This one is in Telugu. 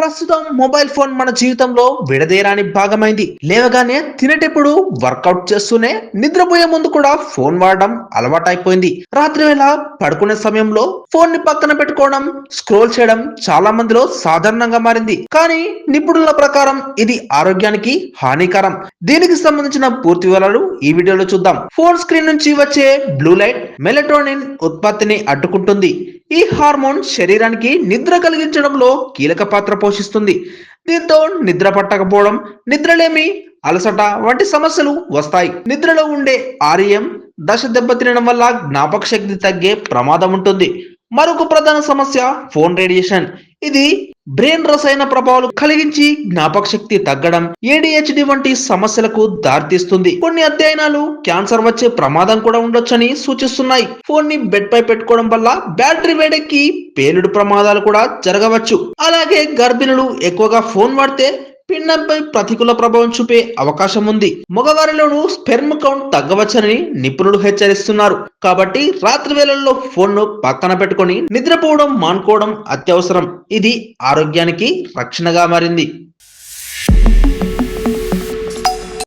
ప్రస్తుతం మొబైల్ ఫోన్ మన జీవితంలో విడదీయరాని భాగమైంది. లేవగానే తినేటప్పుడు, వర్కౌట్ చేస్తూనే, నిద్రపోయే ముందు కూడా ఫోన్ వాడడం అలవాటైపోయింది. రాత్రి వేళ పడుకునే సమయంలో ఫోన్ ని పక్కన పెట్టుకోవడం, స్క్రోల్ చేయడం చాలా మందిలో సాధారణంగా మారింది. కానీ నిపుణుల ప్రకారం ఇది ఆరోగ్యానికి హానికరం. దీనికి సంబంధించిన పూర్తి వివరాలు ఈ వీడియోలో చూద్దాం. ఫోన్ స్క్రీన్ నుంచి వచ్చే బ్లూ లైట్ మెలటోనిన్ ఉత్పత్తిని అడ్డుకుంటుంది. ఈ హార్మోన్ శరీరానికి నిద్ర కలిగించడంలో కీలక పాత్ర పోషిస్తుంది. దీంతో నిద్ర పట్టకపోవడం, నిద్రలేమి, అలసట వంటి సమస్యలు వస్తాయి. నిద్రలో ఉండే ఆర్ఎం దశ దెబ్బతినడం వల్ల జ్ఞాపక శక్తి తగ్గే ప్రమాదం ఉంటుంది. మరొక ప్రధాన సమస్య ఫోన్ రేడియేషన్. ఇది బ్రెయిన్ రసాయన ప్రభావాలు కలిగించి జ్ఞాపక శక్తి తగ్గడం, ఏడిహెచ్డి వంటి సమస్యలకు దారితీస్తుంది. కొన్ని అధ్యయనాలు క్యాన్సర్ వచ్చే ప్రమాదం కూడా ఉండొచ్చని సూచిస్తున్నాయి. ఫోన్ ని బెడ్ పై పెట్టుకోవడం వల్ల బ్యాటరీ వేడెక్కి పేలుడు ప్రమాదాలు కూడా జరగవచ్చు. అలాగే గర్భిణులు ఎక్కువగా ఫోన్ వాడితే పిండంపై ప్రతికూల ప్రభావం చూపే అవకాశం ఉంది. మగవారిలోనూ స్పెర్మ్ కౌంట్ తగ్గవచ్చని నిపుణులు హెచ్చరిస్తున్నారు. కాబట్టి రాత్రి వేళల్లో ఫోన్ ను పక్కన పెట్టుకొని నిద్రపోవడం మానుకోవడం అత్యవసరం. ఇది ఆరోగ్యానికి రక్షణగా మారింది.